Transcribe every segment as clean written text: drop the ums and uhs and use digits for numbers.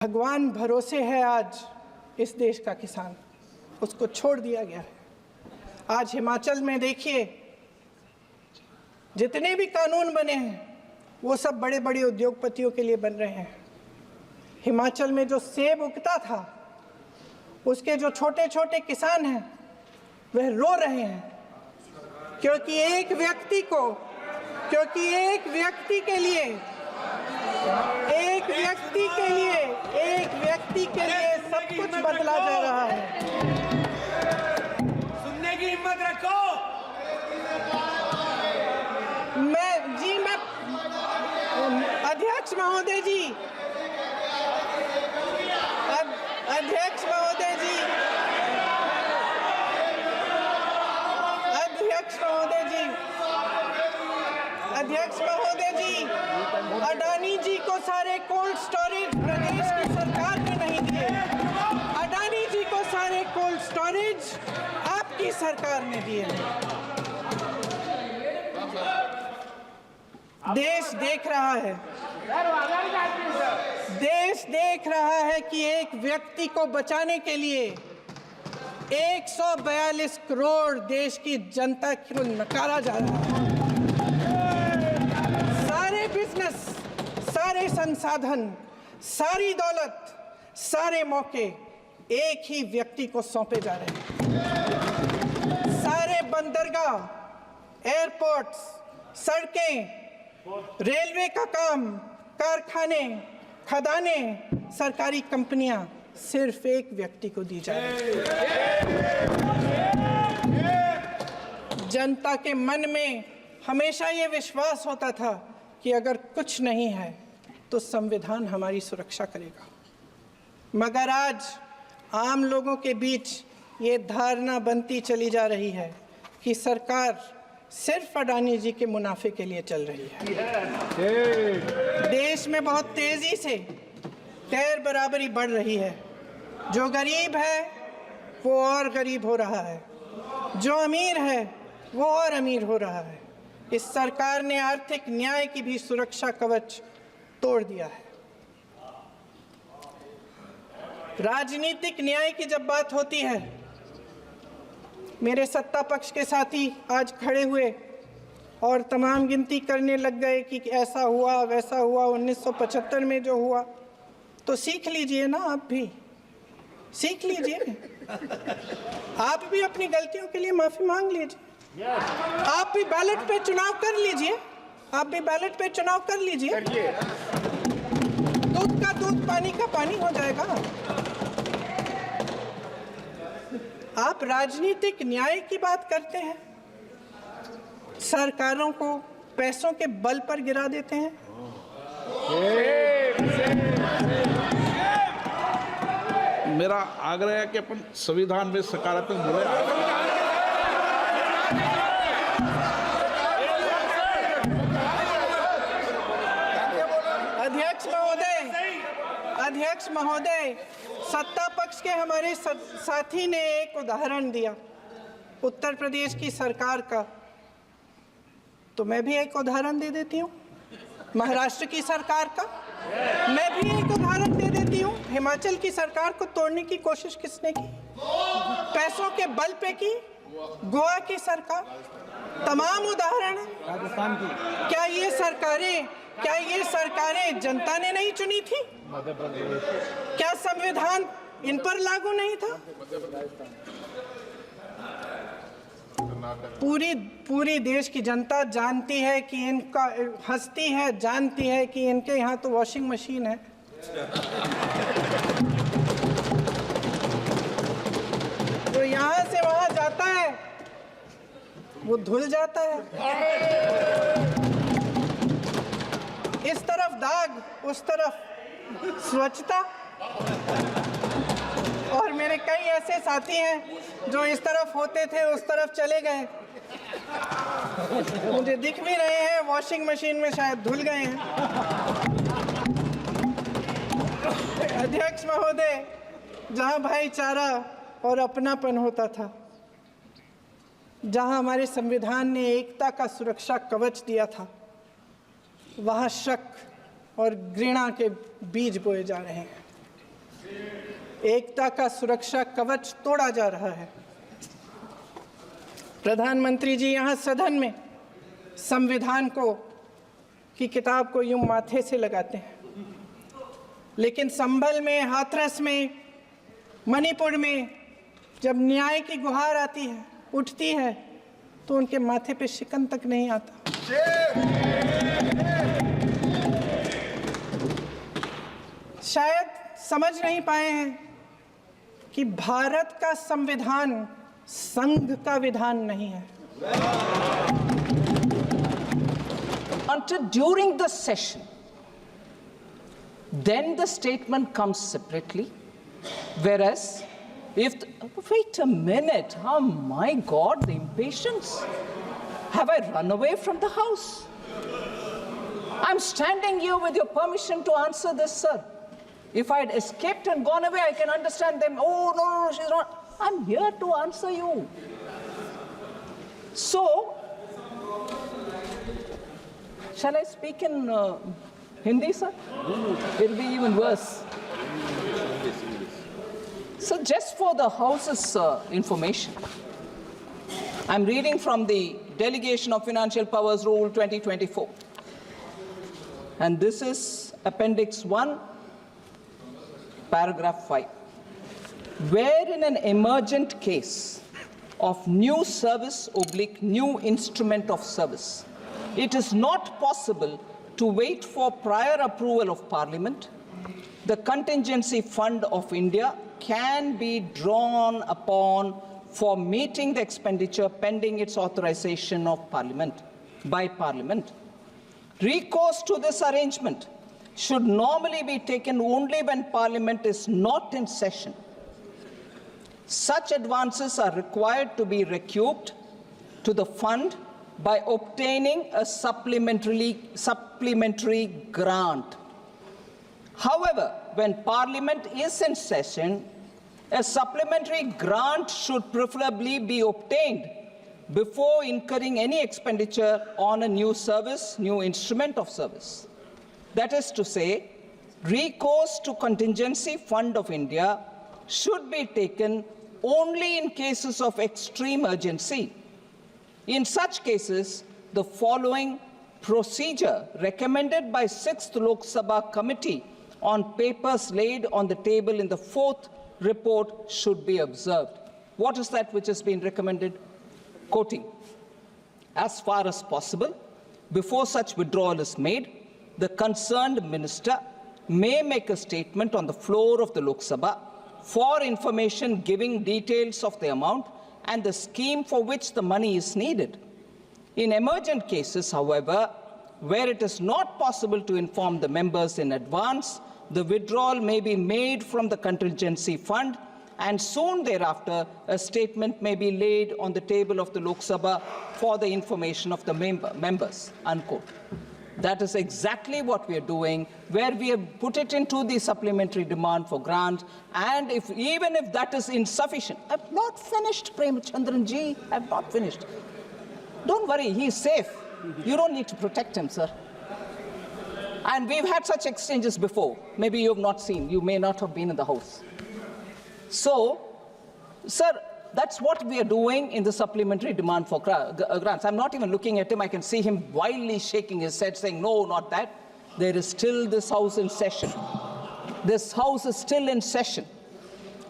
भगवान भरोसे है आज इस देश का किसान, उसको छोड़ दिया गया है। आज हिमाचल में देखिए, जितने भी कानून बने हैं वो सब बड़े बड़े उद्योगपतियों के लिए बन रहे हैं। हिमाचल में जो सेब उगता था, उसके जो छोटे छोटे किसान हैं वह रो रहे हैं, क्योंकि एक व्यक्ति के लिए सब कुछ बदला जा रहा है। सुनने की हिम्मत रखो। अध्यक्ष महोदय जी, अध्यक्ष महोदय जी, अडानी जी को सारे कोल्ड स्टोरेज प्रदेश की सरकार ने नहीं दिए। अडानी जी को सारे कोल्ड स्टोरेज आपकी सरकार ने दिए। देश देख रहा है कि एक व्यक्ति को बचाने के लिए 142 करोड़ देश की जनता को नकारा जा रहा है। सारे बिजनेस, सारे संसाधन, सारी दौलत, सारे मौके एक ही व्यक्ति को सौंपे जा रहे हैं। सारे बंदरगाह, एयरपोर्ट्स, सड़कें, रेलवे का काम, कारखाने, खदाने, सरकारी कंपनियां सिर्फ एक व्यक्ति को दी जा रही है। जनता के मन में हमेशा ये विश्वास होता था कि अगर कुछ नहीं है तो संविधान हमारी सुरक्षा करेगा, मगर आज आम लोगों के बीच ये धारणा बनती चली जा रही है कि सरकार सिर्फ अडानी जी के मुनाफे के लिए चल रही है। देश में बहुत तेजी से गैर बराबरी बढ़ रही है। जो गरीब है वो और गरीब हो रहा है, जो अमीर है वो और अमीर हो रहा है। इस सरकार ने आर्थिक न्याय की भी सुरक्षा कवच तोड़ दिया है। राजनीतिक न्याय की जब बात होती है, मेरे सत्ता पक्ष के साथी आज खड़े हुए और तमाम गिनती करने लग गए कि ऐसा हुआ वैसा हुआ, 1975 में जो हुआ। तो सीख लीजिए ना, आप भी सीख लीजिए। आप भी अपनी गलतियों के लिए माफी मांग लीजिए। आप भी बैलेट पे चुनाव कर लीजिए। दूध का दूध, पानी का पानी हो जाएगा। आप राजनीतिक न्याय की बात करते हैं, सरकारों को पैसों के बल पर गिरा देते हैं। मेरा आग्रह है कि अपन संविधान में सकारात्मक बोले। अध्यक्ष महोदय, सत्ता पक्ष के हमारे साथी ने एक उदाहरण दिया उत्तर प्रदेश की सरकार का, तो मैं भी एक उदाहरण दे देती हूँ महाराष्ट्र की सरकार का। मैं भी एक उदाहरण दे देती हूँ हिमाचल की सरकार को तोड़ने की कोशिश किसने की, पैसों के बल पे की, गोवा की सरकार। तमाम उदाहरण राजस्थान की। क्या ये सरकारें जनता ने नहीं चुनी थी? क्या संविधान इन पर लागू नहीं था? पूरी देश की जनता जानती है कि इनका हंसती है, जानती है कि इनके यहाँ तो वॉशिंग मशीन है। तो यहाँ से वहाँ जाता है, वो धुल जाता है। इस तरफ दाग, उस तरफ स्वच्छता। और मेरे कई ऐसे साथी हैं जो इस तरफ होते थे उस तरफ चले गए, मुझे दिख भी रहे हैं, वॉशिंग मशीन में शायद धुल गए हैं। अध्यक्ष महोदय, जहां भाईचारा और अपनापन होता था, जहां हमारे संविधान ने एकता का सुरक्षा कवच दिया था, वहां शक और घृणा के बीज बोए जा रहे हैं। एकता का सुरक्षा कवच तोड़ा जा रहा है। प्रधानमंत्री जी यहाँ सदन में संविधान की किताब को यूं माथे से लगाते हैं, लेकिन संभल में, हाथरस में, मणिपुर में जब न्याय की गुहार आती है, उठती है, तो उनके माथे पे शिकन तक नहीं आता। शायद समझ नहीं पाए हैं कि भारत का संविधान संघ का विधान नहीं है। During the session, then the statement comes separately, whereas wait a minute, oh my God, the impatience. Have I run away from the house? I'm standing here with your permission to answer this, sir. If I had escaped and gone away, I can understand them. Oh, no, she's not. I'm here to answer you. So, shall I speak in Hindi, sir? It'll be even worse. So just for the House's information, I'm reading from the Delegation of Financial Powers Rule 2024. And this is Appendix 1, Paragraph 5. Where in an emergent case of new service/new instrument of service, it is not possible to wait for prior approval of Parliament, the contingency fund of India can be drawn upon for meeting the expenditure pending its authorization of Parliament by Parliament. Recourse to this arrangement should normally be taken only when Parliament is not in session. Such advances are required to be recouped to the fund by obtaining a supplementary grant. However, when Parliament is in session, a supplementary grant should preferably be obtained before incurring any expenditure on a new instrument of service. That is to say, recourse to contingency fund of India should be taken only in cases of extreme urgency. In such cases, the following procedure recommended by 6th Lok Sabha Committee on papers laid on the table in the 4th report should be observed. What is that which has been recommended? Quoting, as far as possible, before such withdrawal is made, the concerned minister may make a statement on the floor of the Lok Sabha for information giving details of the amount and the scheme for which the money is needed. In emergent cases, however, where it is not possible to inform the members in advance, the withdrawal may be made from the contingency fund, and soon thereafter, a statement may be laid on the table of the Lok Sabha for the information of the members, unquote. That is exactly what we are doing, where we have put it into the supplementary demand for grant, and even if that is insufficient, I've not finished, Premchandran ji, I've not finished. Don't worry, he is safe. You don't need to protect him, sir. And we've had such exchanges before. Maybe you have not seen. You may not have been in the House. So, sir, that's what we are doing in the supplementary demand for grants. I'm not even looking at him. I can see him wildly shaking his head, saying, no, not that. There is still this House in session. This House is still in session.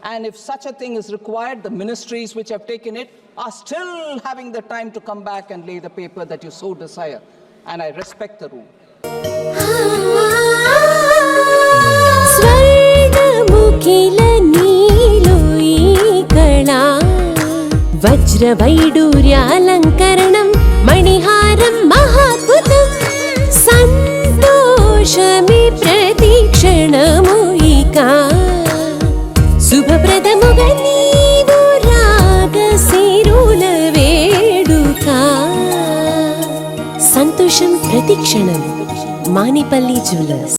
And if such a thing is required, the ministries which have taken it are still having the time to come back and lay the paper that you so desire. And I respect the rule. वज्रवैडूर्यालङ्करणं मणिहारं महाद्भुतं सन्तोषमे प्रतीक्षणमुयिका शुभप्रदमुग नीवु रागसिरुल वेडुका సంతోషం ప్రతిక్షణం Manipalli jewellers